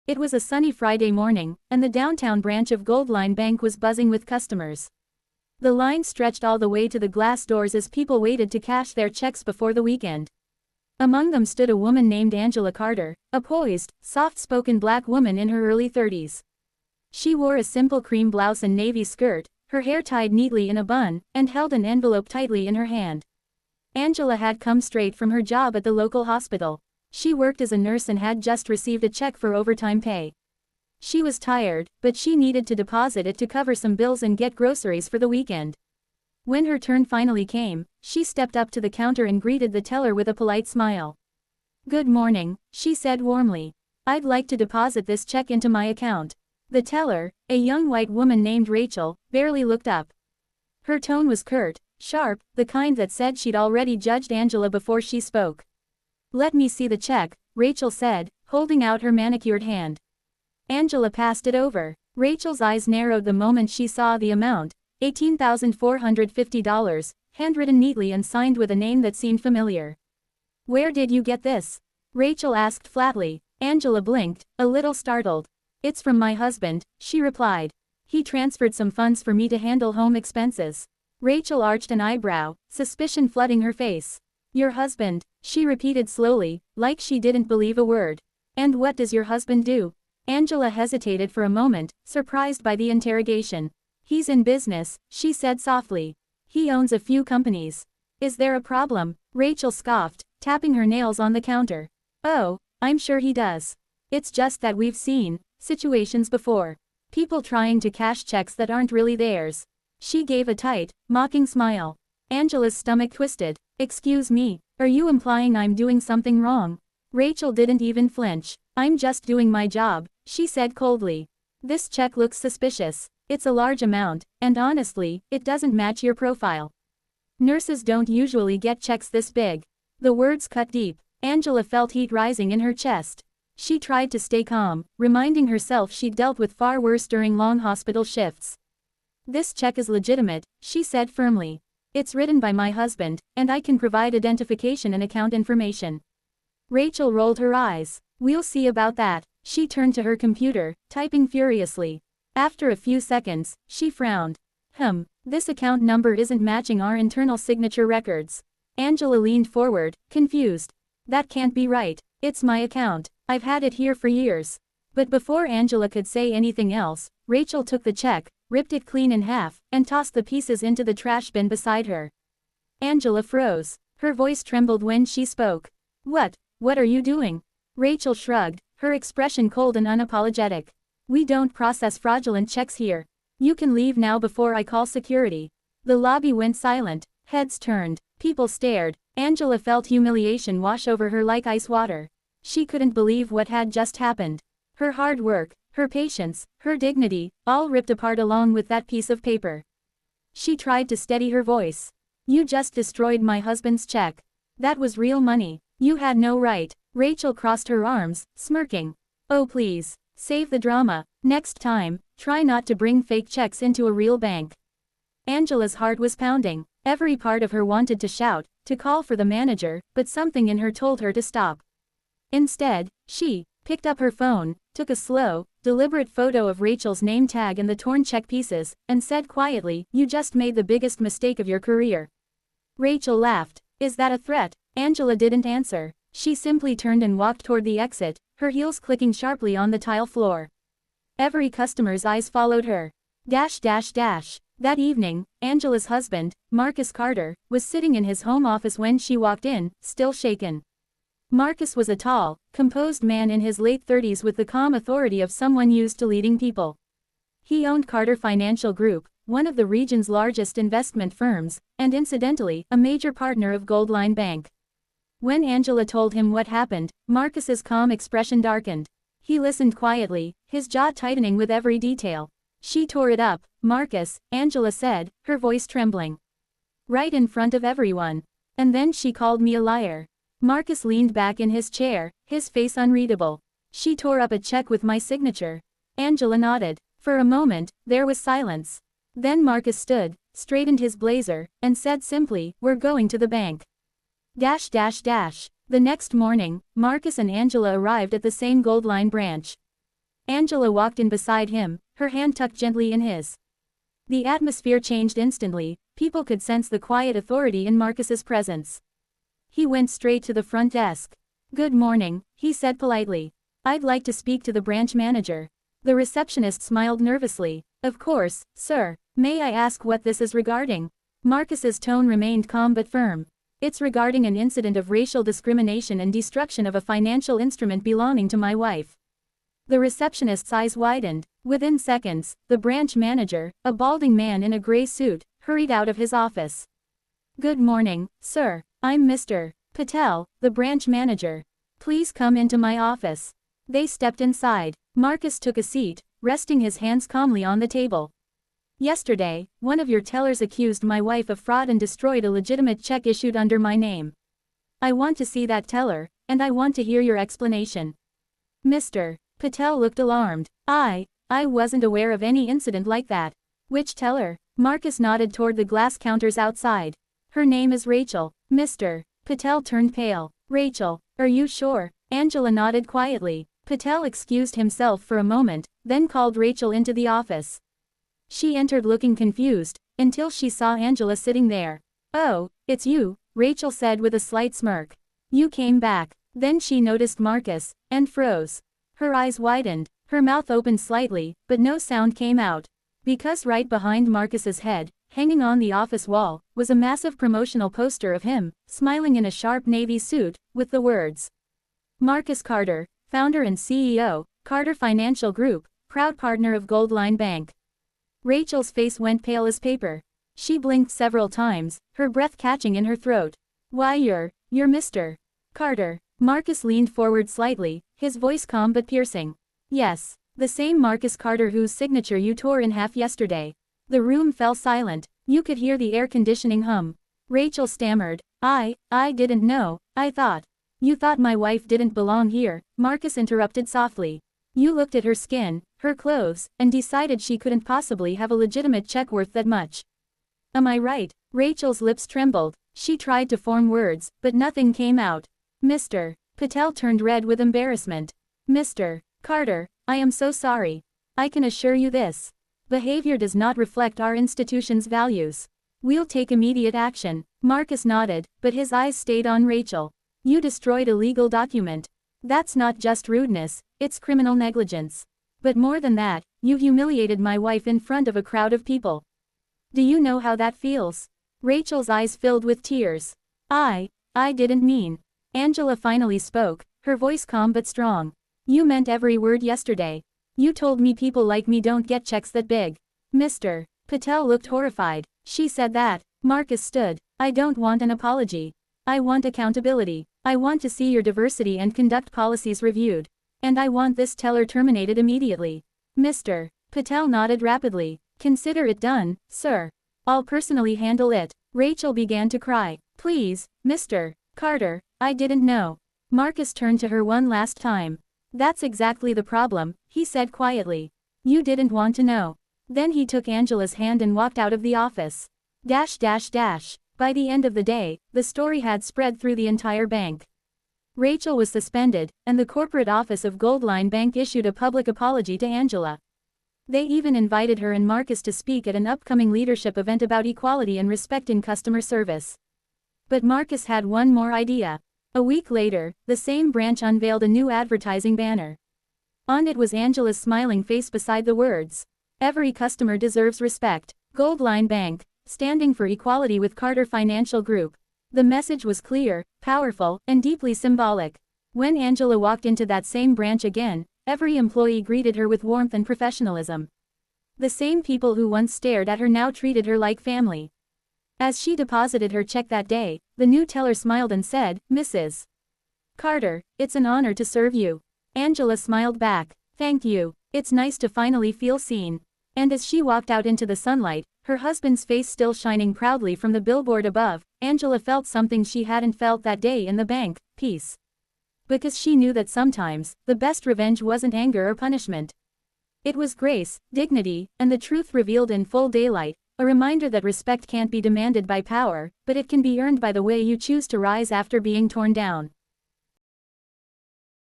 It was a sunny Friday morning, and the downtown branch of Goldline Bank was buzzing with customers. The line stretched all the way to the glass doors as people waited to cash their checks before the weekend. Among them stood a woman named Angela Carter, a poised, soft-spoken black woman in her early 30s. She wore a simple cream blouse and navy skirt, her hair tied neatly in a bun, and held an envelope tightly in her hand. Angela had come straight from her job at the local hospital. She worked as a nurse and had just received a check for overtime pay. She was tired, but she needed to deposit it to cover some bills and get groceries for the weekend. When her turn finally came, she stepped up to the counter and greeted the teller with a polite smile. "Good morning," she said warmly. "I'd like to deposit this check into my account." The teller, a young white woman named Rachel, barely looked up. Her tone was curt, sharp, the kind that said she'd already judged Angela before she spoke. "Let me see the check," Rachel said, holding out her manicured hand. Angela passed it over. Rachel's eyes narrowed the moment she saw the amount, $18,450, handwritten neatly and signed with a name that seemed familiar. "Where did you get this?" Rachel asked flatly. Angela blinked, a little startled. "It's from my husband," she replied. "He transferred some funds for me to handle home expenses." Rachel arched an eyebrow, suspicion flooding her face. "Your husband," she repeated slowly, like she didn't believe a word. "And what does your husband do?" Angela hesitated for a moment, surprised by the interrogation. "He's in business," she said softly. "He owns a few companies." "Is there a problem?" Rachel scoffed, tapping her nails on the counter. "Oh, I'm sure he does. It's just that we've seen situations before. People trying to cash checks that aren't really theirs." She gave a tight, mocking smile. Angela's stomach twisted. "Excuse me, are you implying I'm doing something wrong?" Rachel didn't even flinch. "I'm just doing my job," she said coldly. "This check looks suspicious. It's a large amount, and honestly, it doesn't match your profile. Nurses don't usually get checks this big." The words cut deep. Angela felt heat rising in her chest. She tried to stay calm, reminding herself she'd dealt with far worse during long hospital shifts. "This check is legitimate," she said firmly. "It's written by my husband, and I can provide identification and account information." Rachel rolled her eyes. "We'll see about that." She turned to her computer, typing furiously. After a few seconds, she frowned. This account number isn't matching our internal signature records." Angela leaned forward, confused. "That can't be right. It's my account. I've had it here for years." But before Angela could say anything else, Rachel took the check, ripped it clean in half, and tossed the pieces into the trash bin beside her. Angela froze. Her voice trembled when she spoke. What are you doing?" Rachel shrugged, her expression cold and unapologetic. "We don't process fraudulent checks here. You can leave now before I call security." The lobby went silent, heads turned, people stared. Angela felt humiliation wash over her like ice water. She couldn't believe what had just happened. Her hard work, her patience, her dignity, all ripped apart along with that piece of paper. She tried to steady her voice. "You just destroyed my husband's check. That was real money. You had no right." Rachel crossed her arms, smirking. "Oh please, save the drama. Next time, try not to bring fake checks into a real bank." Angela's heart was pounding. Every part of her wanted to shout, to call for the manager, but something in her told her to stop. Instead, she picked up her phone, took a slow, deliberate photo of Rachel's name tag and the torn check pieces, and said quietly, "You just made the biggest mistake of your career." Rachel laughed. "Is that a threat?" Angela didn't answer. She simply turned and walked toward the exit, her heels clicking sharply on the tile floor. Every customer's eyes followed her. That evening, Angela's husband, Marcus Carter, was sitting in his home office when she walked in, still shaken. Marcus was a tall, composed man in his late 30s with the calm authority of someone used to leading people. He owned Carter Financial Group, one of the region's largest investment firms, and incidentally, a major partner of Goldline Bank. When Angela told him what happened, Marcus's calm expression darkened. He listened quietly, his jaw tightening with every detail. "She tore it up, Marcus," Angela said, her voice trembling. "Right in front of everyone. And then she called me a liar." Marcus leaned back in his chair, his face unreadable. "She tore up a check with my signature." Angela nodded. For a moment, there was silence. Then Marcus stood, straightened his blazer, and said simply, "We're going to the bank." The next morning, Marcus and Angela arrived at the same Goldline branch. Angela walked in beside him, her hand tucked gently in his. The atmosphere changed instantly, people could sense the quiet authority in Marcus's presence. He went straight to the front desk. "Good morning," he said politely. "I'd like to speak to the branch manager." The receptionist smiled nervously. "Of course, sir. May I ask what this is regarding?" Marcus's tone remained calm but firm. "It's regarding an incident of racial discrimination and destruction of a financial instrument belonging to my wife." The receptionist's eyes widened. Within seconds, the branch manager, a balding man in a gray suit, hurried out of his office. "Good morning, sir. I'm Mr. Patel, the branch manager. Please come into my office." They stepped inside. Marcus took a seat, resting his hands calmly on the table. "Yesterday, one of your tellers accused my wife of fraud and destroyed a legitimate check issued under my name. I want to see that teller, and I want to hear your explanation." Mr. Patel looked alarmed. I wasn't aware of any incident like that." "Which teller?" Marcus nodded toward the glass counters outside. "Her name is Rachel." Mr. Patel turned pale. "Rachel, are you sure?" Angela nodded quietly. Patel excused himself for a moment, then called Rachel into the office. She entered looking confused, until she saw Angela sitting there. "Oh, it's you," Rachel said with a slight smirk. "You came back." Then she noticed Marcus, and froze. Her eyes widened, her mouth opened slightly, but no sound came out. Because right behind Marcus's head, hanging on the office wall, was a massive promotional poster of him, smiling in a sharp navy suit, with the words, "Marcus Carter, founder and CEO, Carter Financial Group, proud partner of Goldline Bank." Rachel's face went pale as paper. She blinked several times, her breath catching in her throat. "Why you're Mr. Carter." Marcus leaned forward slightly, his voice calm but piercing. "Yes, the same Marcus Carter whose signature you tore in half yesterday." The room fell silent. You could hear the air conditioning hum. Rachel stammered. I didn't know, I thought." "You thought my wife didn't belong here," Marcus interrupted softly. "You looked at her skin, her clothes, and decided she couldn't possibly have a legitimate check worth that much. Am I right?" Rachel's lips trembled. She tried to form words, but nothing came out. Mr. Patel turned red with embarrassment. "Mr. Carter, I am so sorry. I can assure you this behavior does not reflect our institution's values. We'll take immediate action." Marcus nodded, but his eyes stayed on Rachel. "You destroyed a legal document. That's not just rudeness, it's criminal negligence. But more than that, you humiliated my wife in front of a crowd of people. Do you know how that feels?" Rachel's eyes filled with tears. I didn't mean." Angela finally spoke, her voice calm but strong. "You meant every word yesterday. You told me people like me don't get checks that big." Mr. Patel looked horrified. "She said that." Marcus stood. "I don't want an apology. I want accountability. I want to see your diversity and conduct policies reviewed. And I want this teller terminated immediately." Mr. Patel nodded rapidly. "Consider it done, sir. I'll personally handle it." Rachel began to cry. "Please, Mr. Carter, I didn't know." Marcus turned to her one last time. "That's exactly the problem," he said quietly. "You didn't want to know." Then he took Angela's hand and walked out of the office. By the end of the day, the story had spread through the entire bank. Rachel was suspended, and the corporate office of Goldline Bank issued a public apology to Angela. They even invited her and Marcus to speak at an upcoming leadership event about equality and respect in customer service. But Marcus had one more idea. A week later, the same branch unveiled a new advertising banner. On it was Angela's smiling face beside the words, "Every customer deserves respect. Goldline Bank, standing for equality with Carter Financial Group." The message was clear, powerful, and deeply symbolic. When Angela walked into that same branch again, every employee greeted her with warmth and professionalism. The same people who once stared at her now treated her like family. As she deposited her check that day, the new teller smiled and said, "Mrs. Carter, it's an honor to serve you." Angela smiled back. "Thank you. It's nice to finally feel seen." And as she walked out into the sunlight, her husband's face still shining proudly from the billboard above, Angela felt something she hadn't felt that day in the bank, peace. Because she knew that sometimes, the best revenge wasn't anger or punishment. It was grace, dignity, and the truth revealed in full daylight, a reminder that respect can't be demanded by power, but it can be earned by the way you choose to rise after being torn down.